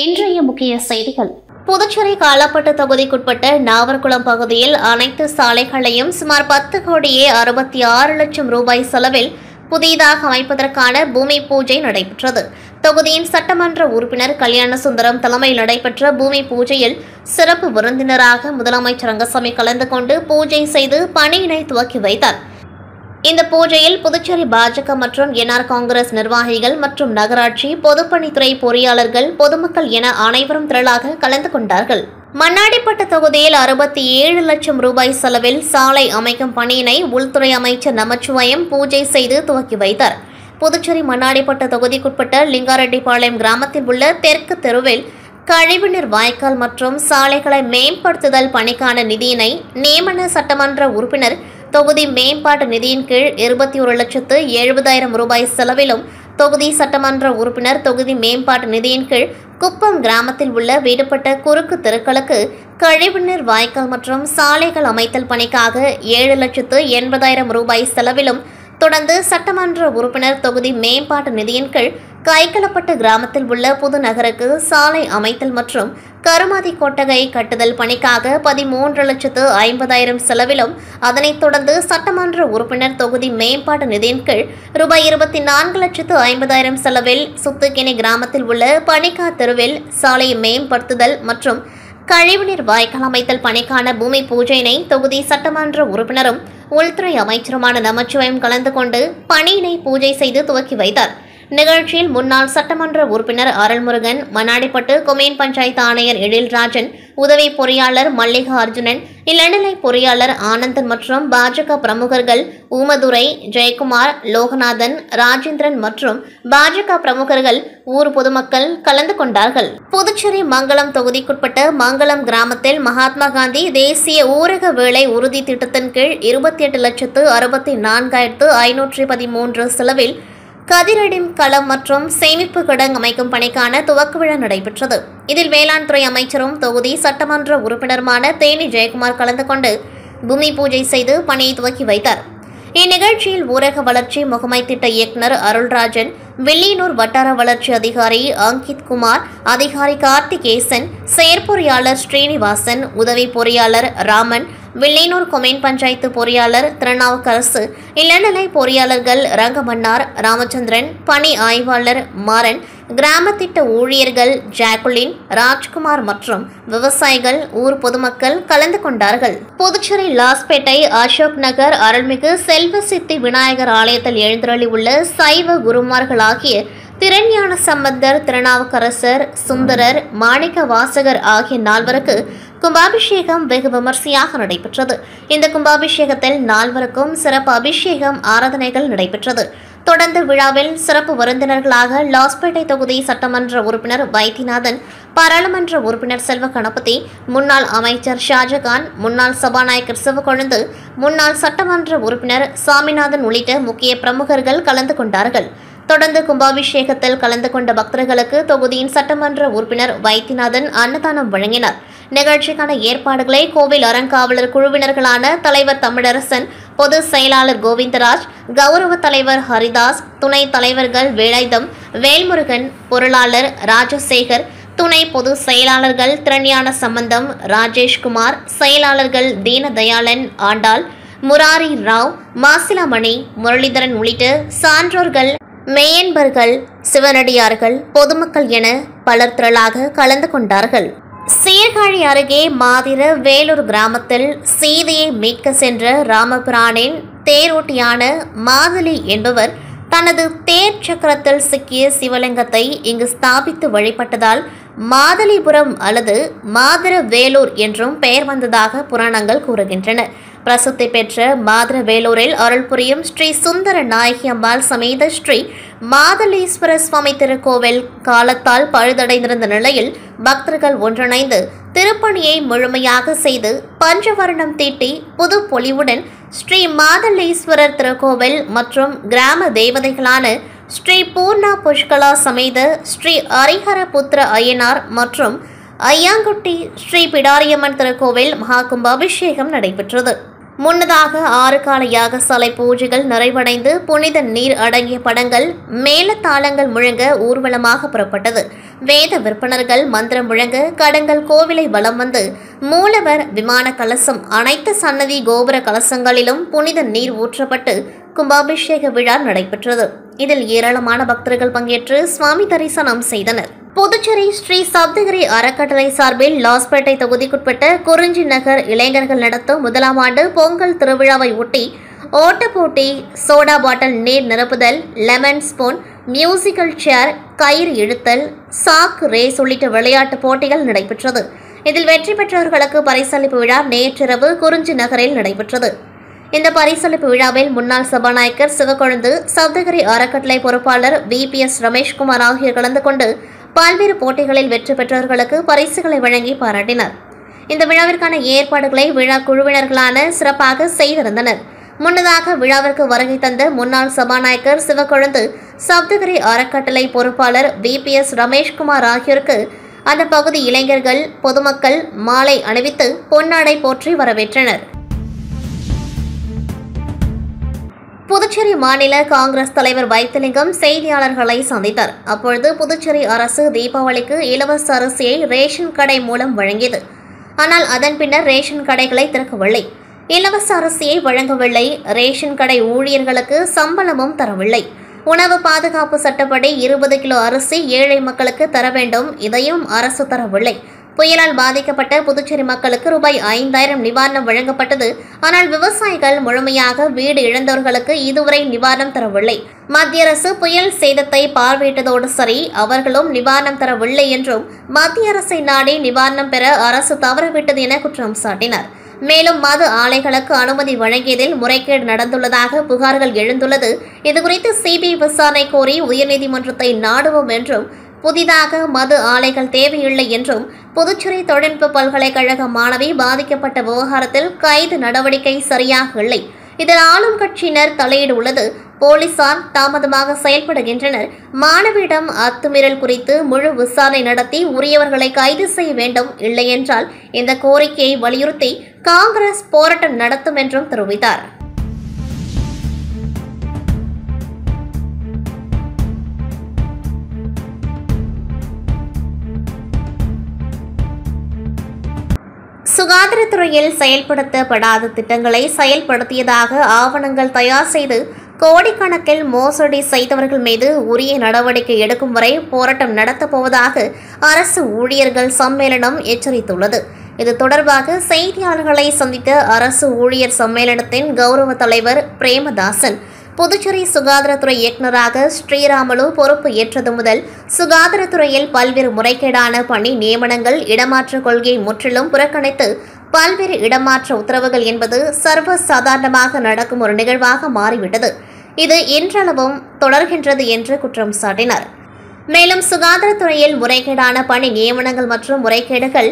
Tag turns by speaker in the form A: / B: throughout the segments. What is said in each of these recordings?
A: இன்றைய முக்கிய செய்திகள். புதுச்சேரி காலாப்பட்டு தொகுதிக்குட்பட்ட நாவர்குளம் பகுதியில் அனைத்து சாலைகளையும் சுமார் 10 கோடியே 66 லட்சம் ரூபாய் செலவில் புதிதாக அமைப்பதற்கான பூமி பூஜை நடைபெற்றது. தொகுதியின் சட்டமன்ற உறுப்பினர் கல்யாணசுந்தரம் தலைமையில் நடைபெற்ற பூமி பூஜையில் சிறப்பு விருந்தினராக முதலமைச்சர் ரங்கசாமி கலந்து கொண்டு பூஜை செய்து பணியினை துவக்கி வைத்தார். இந்த பூஜையில் புதுச்சேரி பாஜக மற்றும் என்ஆர் காங்கிரஸ் நிர்வாகிகள் மற்றும் நகராட்சி பொதுப்பணித்துறை பொறியாளர்கள், பொதுமக்கள் என அனைவரும் திரளாக கலந்து கொண்டார்கள். மண்ணாடிப்பட்டு தொகுதியில் 67 லட்சம் ரூபாய் செலவில் சாலை அமைக்கும் பணியினை உள்துறை அமைச்சர் நமச்சிவாயம் பூஜை செய்து துவக்கி வைத்தார். புதுச்சேரி மண்ணாடிப்பட்டு தொகுதிக்குட்பட்ட லிங்காரெட்டிப்பாளையம் கிராமத்தில் உள்ள தெற்கு தெருவில் கழிவுநீர் வாய்க்கால் மற்றும் சாலைகளை மேம்படுத்துதல் பணிக்கான நிதியினை நியமன சட்டமன்ற உறுப்பினர் தொகுதி மேம்பாட்டு நிதியின் கீழ் 21,70,000 ரூபாய் செலவிலும், தொகுதி சட்டமன்ற உறுப்பினர் தொகுதி மேம்பாட்டு நிதியின் கீழ் குப்பம் கிராமத்தில் உள்ள வீடுபட்ட குறுக்கு தெருக்களுக்கு கழிவுநீர் வாய்க்கால் மற்றும் சாலைகள் அமைத்தல் பணிக்காக 7,80,000 ரூபாய் செலவிலும், தொடர்ந்து சட்டமன்ற உறுப்பினர் தொகுதி மேம்பாட்டு நிதியின் கீழ் கைகளப்பட்டு கிராமத்தில் உள்ள புது நகருக்கு சாலை அமைத்தல் மற்றும் கருமாதி கொட்டகை கட்டுதல் பணிக்காக 13,50,000 செலவிலும், அதனைத் தொடர்ந்து சட்டமன்ற உறுப்பினர் தொகுதி மேம்பாட்டு நிதியின் கீழ் ரூபாய் 24,50,000 செலவில் சுத்துக்கிணி கிராமத்தில் உள்ள பணிக்கா தெருவில் சாலை மேம்படுத்துதல் மற்றும் கழிவுநீர் வாய்க்கால் அமைத்தல் பணிக்கான பூமி பூஜையினை தொகுதி சட்டமன்ற உறுப்பினரும் உள்துறை அமைச்சருமான நமச்சிவாயம் கலந்து கொண்டு பணியினை பூஜை செய்து துவக்கி வைத்தார். நிகழ்ச்சியில் முன்னாள் சட்டமன்ற உறுப்பினர் அருள்முருகன், மண்ணாடிப்பட்டு கொம்யூன் பஞ்சாயத்து ஆணையர் எழில்ராஜன், உதவி பொறியாளர் மல்லிகா அர்ஜுனன், இளநிலை பொறியாளர் ஆனந்தன் மற்றும் பாஜக பிரமுகர்கள் ஊமதுரை, ஜெயக்குமார், லோகநாதன், ராஜேந்திரன் மற்றும் பாஜக பிரமுகர்கள், ஊர் பொதுமக்கள் கலந்து கொண்டார்கள். புதுச்சேரி மங்கலம் தொகுதிக்குட்பட்ட மங்கலம் கிராமத்தில் மகாத்மா காந்தி தேசிய ஊரக வேலை உறுதி திட்டத்தின் கீழ் 28,64,513 செலவில் கதிரடிம் களம் மற்றும் சேமிப்பு கிடங்கு அமைக்கும் பணிக்கான துவக்க விழா நடைபெற்றது. இதில் வேளாண் துறை அமைச்சரும் தொகுதி சட்டமன்ற உறுப்பினருமான தேனி ஜெயக்குமார் கலந்து கொண்டு பூமி பூஜை செய்து பணியை துவக்கி வைத்தார். இந்நிகழ்ச்சியில் ஊரக வளர்ச்சி முகமை திட்ட இயக்குநர் அருள்ராஜன், வில்லியனூர் வட்டார வளர்ச்சி அதிகாரி அங்கித் குமார், அதிகாரி கார்த்திகேசன், செயற்பொறியாளர் ஸ்ரீனிவாசன், உதவி பொறியாளர் ராமன், வில்லியனூர் கொம்யூன் பஞ்சாயத்து பொறியாளர் திருநாவுக்கரசு, இளநிலை பொறியாளர்கள் ரங்கமன்னார், ராமச்சந்திரன், பணி ஆய்வாளர் மாறன், கிராம திட்ட ஊழியர்கள் ஜாக்குலின், ராஜ்குமார் மற்றும் விவசாயிகள், ஊர் பொதுமக்கள் கலந்து கொண்டார்கள். புதுச்சேரி லாஸ்பேட்டை அசோக் நகர் அருள்மிகு செல்வ சித்தி விநாயகர் ஆலயத்தில் எழுந்தருளி உள்ள சைவ குருமார்களாகிய திருஞான சம்பந்தர், திருநாவுக்கரசர், சுந்தரர், மாணிக்க வாசகர் ஆகிய 4வருக்கு கும்பாபிஷேகம் வெகு விமர்சையாக நடைபெற்றது. இந்த கும்பாபிஷேகத்தில் 4வருக்கும் சிறப்பு அபிஷேகம் ஆராதனைகள் நடைபெற்றது. தொடர்ந்து விழாவில் சிறப்பு விருந்தினர்களாக லாஸ்பேட்டை தொகுதி சட்டமன்ற உறுப்பினர் வைத்தியநாதன், பாராளுமன்ற உறுப்பினர் செல்வ கணபதி, முன்னாள் அமைச்சர் ஷாஜகான், முன்னாள் சபாநாயகர் சிவக்கொழுந்து, முன்னாள் சட்டமன்ற உறுப்பினர் சாமிநாதன் உள்ளிட்ட முக்கிய பிரமுகர்கள் கலந்து கொண்டார்கள். தொடர்ந்து கும்பாபிஷேகத்தில் கலந்து கொண்ட பக்தர்களுக்கு தொகுதியின் சட்டமன்ற உறுப்பினர் வைத்தியநாதன் அன்னதானம் வழங்கினார். நிகழ்ச்சிக்கான ஏற்பாடுகளை கோவில் அறங்காவலர் குழுவினர்களான தலைவர் தமிழரசன், பொதுச் செயலாளர் கோவிந்தராஜ், கௌரவ தலைவர் ஹரிதாஸ், துணைத் தலைவர்கள் வேலாயுதம், வேல்முருகன், பொருளாளர் ராஜசேகர், துணை பொதுச் செயலாளர்கள் திருஞான சம்பந்தம், ராஜேஷ்குமார், செயலாளர்கள் தீனதயாளன், ஆண்டாள், முராரி ராவ், மாசிலாமணி, முரளிதரன் உள்ளிட்ட சான்றோர்கள், மேயன்பர்கள், சிவனடியார்கள், பொதுமக்கள் என பலர் திரளாக கலந்து கொண்டார்கள். சீர்காழி அருகே மாதிர வேலூர் கிராமத்தில் சீதையை மீட்க சென்ற ராமபிரானின் தேரோட்டியான மாதலி என்பவர் தனது தேர் சக்கரத்தில் சிக்கிய சிவலிங்கத்தை இங்கு ஸ்தாபித்து வழிபட்டதால் மாதலிபுரம் அல்லது மாதிர வேலூர் என்றும் பெயர் வந்ததாக புராணங்கள் கூறுகின்றன. பிரசித்தி பெற்ற மாதிர வேலூரில் அருள் புரியும் ஸ்ரீ சுந்தர நாயகி அம்பாள் சமேத ஸ்ரீ மாதலீஸ்வர சுவாமி திருக்கோவில் காலத்தால் பழுதடைந்திருந்த நிலையில் பக்தர்கள் ஒன்றிணைந்து திருப்பணியை முழுமையாக செய்து பஞ்சவர்ணம் தீட்டி புது பொலிவுடன் ஸ்ரீ மாதலீஸ்வரர் திருக்கோவில் மற்றும் கிராம தேவதைகளான ஸ்ரீ பூர்ணா புஷ்கலா சமேத ஸ்ரீ ஹரிஹர புத்திர அய்யனார் மற்றும் ஐயாங்குட்டி ஸ்ரீ பிடாரியம்மன் திருக்கோவில் மகா கும்பாபிஷேகம் நடைபெற்றது. முன்னதாக 6 கால யாகசாலை பூஜைகள் நிறைவடைந்து புனித நீர் அடங்கிய படங்கள் மேளதாளங்கள் முழங்க ஊர்வலமாக புறப்பட்டது. வேத விற்பனர்கள் மந்திரம் முழங்க கடங்கல் கோவிலை வலம் வந்து மூலவர் விமான கலசம் அனைத்து சன்னதி கோபுர கலசங்களிலும் புனித நீர் ஊற்றப்பட்டு கும்பாபிஷேக விழா நடைபெற்றது. இதில் ஏராளமான பக்தர்கள் பங்கேற்று சுவாமி தரிசனம் செய்தனர். புதுச்சேரி ஸ்ரீ சப்தகிரி அறக்கட்டளை சார்பில் லாஸ்பேட்டை தொகுதிக்குட்பட்ட குறிஞ்சி நகர் இளைஞர்கள் நடத்தும் முதலாம் ஆண்டு பொங்கல் திருவிழாவை ஒட்டி ஓட்டப்போட்டி, சோடா பாட்டில் நீர் நிரப்புதல், லெமன் ஸ்பூன், மியூசிக்கல் சேர், கயிறு இழுத்தல், சாக்கு ரேஸ் உள்ளிட்ட விளையாட்டுப் போட்டிகள் நடைபெற்றது. இதில் வெற்றி பெற்றவர்களுக்கு பரிசளிப்பு விழா நேற்றிரவு குறிஞ்சி நகரில் நடைபெற்றது. இந்த பரிசளிப்பு விழாவில் முன்னாள் சபாநாயகர் சிவக்கொழுந்து, சப்தகிரி அறக்கட்டளை பொறுப்பாளர் VPS ரமேஷ்குமார் ஆகியோர் கலந்து கொண்டு பல்வேறு போட்டிகளில் வெற்றி பெற்றவர்களுக்கு பரிசுகளை வழங்கி பாராட்டினர். இந்த விழாவிற்கான ஏற்பாடுகளை விழா குழுவினர்களான சிறப்பாக செய்திருந்தனர். முன்னதாக விழாவிற்கு வருகை தந்த முன்னாள் சபாநாயகர் சிவக்கொழுந்து, சப்தகிரி அறக்கட்டளை பொறுப்பாளர் VPS ரமேஷ்குமார் ஆகியோருக்கு அந்த பகுதி இளைஞர்கள், பொதுமக்கள் மாலை அணிவித்து பொன்னாடை போற்றி வரவேற்றனர். புதுச்சேரி மாநில காங்கிரஸ் தலைவர் வைத்திலிங்கம் செய்தியாளர்களை சந்தித்தார். அப்பொழுது புதுச்சேரி அரசு தீபாவளிக்கு இலவச அரிசியை ரேஷன் கடை மூலம் வழங்கியது. ஆனால் அதன் பின்னர் ரேஷன் கடைகளை திறக்கவில்லை. இலவச அரிசியை வழங்கவில்லை. ரேஷன் கடை ஊழியர்களுக்கு சம்பளமும் தரவில்லை. உணவு பாதுகாப்பு சட்டப்படி 20 கிலோ அரிசி ஏழை மக்களுக்கு தர வேண்டும். இதையும் அரசு தரவில்லை. புயலால் பாதிக்கப்பட்ட புதுச்சேரி மக்களுக்கு ரூபாய் 5000 நிவாரணம் வழங்கப்பட்டது. ஆனால் விவசாயிகள் முழுமையாக வீடு இழந்தவர்களுக்கு இதுவரை நிவாரணம் தரவில்லை. மத்திய அரசு புயல் சேதத்தை பார்வையிட்டதோடு சரி, அவர்களும் நிவாரணம் தரவில்லை என்றும் மத்திய அரசை நாடி நிவாரணம் பெற அரசு தவறவிட்டது என குற்றம் சாட்டினார். மேலும் மது ஆலைகளுக்கு அனுமதி வழங்கியதில் முறைகேடு நடந்துள்ளதாக புகார்கள் எழுந்துள்ளது. இதுகுறித்து CBI விசாரணை கோரி உயர்நீதிமன்றத்தை நாடுவோம் என்றும், புதிதாக மது ஆலைகள் தேவையில்லை என்றும், புதுச்சேரி தொழில்நுட்ப பல்கலைக்கழக மாணவி பாதிக்கப்பட்ட விவகாரத்தில் கைது நடவடிக்கை சரியாக இல்லை. இதில் ஆளும் கட்சியினர் தலையீடு உள்ளது. போலீசார் தாமதமாக செயல்படுகின்றனர். மாணவியிடம் அத்துமீறல் குறித்து முழு விசாரணை நடத்தி உரியவர்களை கைது செய்ய வேண்டும். இல்லையென்றால் இந்த கோரிக்கையை வலியுறுத்தி காங்கிரஸ் போராட்டம் நடத்தும் என்றும் தெரிவித்தார். சுகாதாரத்துறையில் செயல்படுத்தப்படாத திட்டங்களை செயல்படுத்தியதாக ஆவணங்கள் தயார் செய்து கோடிக்கணக்கில் மோசடி செய்தவர்கள் மீது உரிய நடவடிக்கை எடுக்கும் வரை போராட்டம் நடத்தப்போவதாக அரசு ஊழியர்கள் சம்மேளனம் எச்சரித்துள்ளது. இது தொடர்பாக செய்தியாளர்களை சந்தித்த அரசு ஊழியர் சம்மேளனத்தின் கௌரவ தலைவர் பிரேமதாசன், புதுச்சேரி சுகாதாரத்துறை இயக்குநராக ஸ்ரீராமுலு பொறுப்பு ஏற்றது முதல் சுகாதாரத்துறையில் பல்வேறு முறைகேடான பணி நியமனங்கள், இடமாற்ற கொள்கையை முற்றிலும் புறக்கணித்து பல்வேறு இடமாற்ற உத்தரவுகள் என்பது சர்வசாதாரணமாக நடக்கும் ஒரு நிகழ்வாக மாறிவிட்டது. இது இன்றளவும் தொடர்கின்றது என்று குற்றம் சாட்டினார். மேலும் சுகாதாரத்துறையில் முறைகேடான பணி நியமனங்கள் மற்றும் முறைகேடுகள்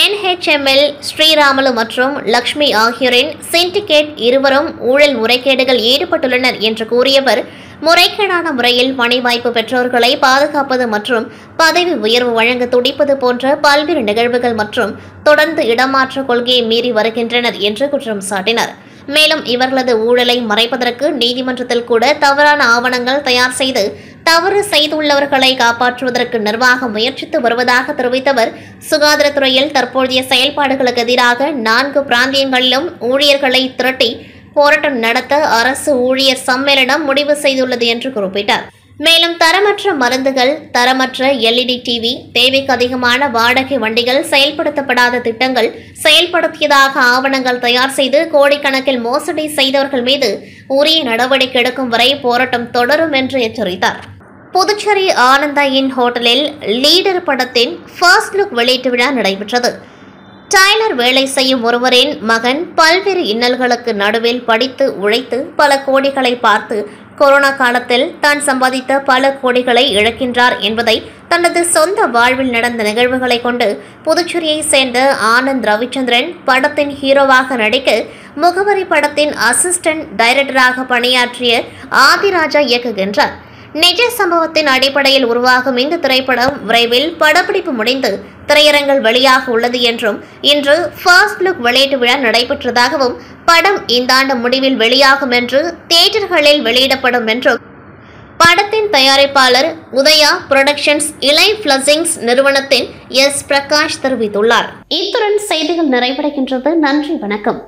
A: NHML ஸ்ரீராமுலு மற்றும் லக்ஷ்மி ஆகியோரின் சிண்டிகேட் இருவரும் ஊழல் முறைகேடுகள் ஈடுபட்டுள்ளனர் என்று கூறியவர், முறைகேடான முறையில் பணி வாய்ப்பு பெற்றோர்களை பாதுகாப்பது மற்றும் பதவி உயர்வு வழங்க துடிப்பது போன்ற பல்வேறு நிகழ்வுகள் மற்றும் தொடர்ந்து இடமாற்ற கொள்கையை மீறி வருகின்றனர் என்று குற்றம் சாட்டினார். மேலும் இவர்களது ஊழலை மறைப்பதற்கு நீதிமன்றத்தில் கூட தவறான ஆவணங்கள் தயார் செய்து தவறு செய்துள்ளவர்களை காப்பாற்றுவதற்கு நிர்வாகம் முயற்சித்து வருவதாக தெரிவித்தவர், சுகாதாரத்துறையில் தற்போதைய செயல்பாடுகளுக்கு எதிராக 4 பிராந்தியங்களிலும் ஊழியர்களை திரட்டி போராட்டம் நடத்த அரசு ஊழியர் சம்மேளனம் முடிவு செய்துள்ளது என்று குறிப்பிட்டார். மேலும் தரமற்ற மருந்துகள், தரமற்ற LED TV, தேவைக்கு அதிகமான வாடகை வண்டிகள், செயல்படுத்தப்படாத திட்டங்கள் செயல்படுத்தியதாக ஆவணங்கள் தயார் செய்து கோடிக்கணக்கில் மோசடி செய்தவர்கள் மீது உரிய நடவடிக்கை எடுக்கும் வரை போராட்டம் தொடரும் என்று எச்சரித்தார். புதுச்சேரி ஆனந்தா இன் ஹோட்டலில் லீடர் படத்தின் ஃபர்ஸ்ட் லுக் வெளியீட்டு விழா நடைபெற்றது. டைலர் வேலை செய்யும் ஒருவரின் மகன் பல்வேறு இன்னல்களுக்கு நடுவில் படித்து உழைத்து பல கோடிகளை பார்த்து கொரோனா காலத்தில் தான் சம்பாதித்த பல கோடிகளை இழக்கின்றார் என்பதை தனது சொந்த வாழ்வில் நடந்த நிகழ்வுகளை கொண்டு புதுச்சேரியை சேர்ந்த ஆனந்த் ரவிச்சந்திரன் படத்தின் ஹீரோவாக நடிக்க முகவரி படத்தின் அசிஸ்டன்ட் டைரக்டராக பணியாற்றிய ஆதிராஜா இயக்குகின்றார். நிஜ சம்பவத்தின் அடிப்படையில் உருவாகும் இந்த திரைப்படம் விரைவில் படப்பிடிப்பு முடிந்து திரையரங்கில் வெளியாக உள்ளது என்றும், இன்று ஃபர்ஸ்ட் லுக் வெளியீட்டு விழா நடைபெற்றதாகவும், படம் இந்த ஆண்டு முடிவில் வெளியாகும் என்று தியேட்டர்களில் வெளியிடப்படும் என்றும், படத்தின் தயாரிப்பாளர் உதயா புரொடக்ஷன்ஸ் இலை பிளஸிங்ஸ் நிறுவனத்தின் எஸ் பிரகாஷ் தெரிவித்துள்ளார். இத்துடன் செய்திகள் நிறைவடைகின்றது. நன்றி, வணக்கம்.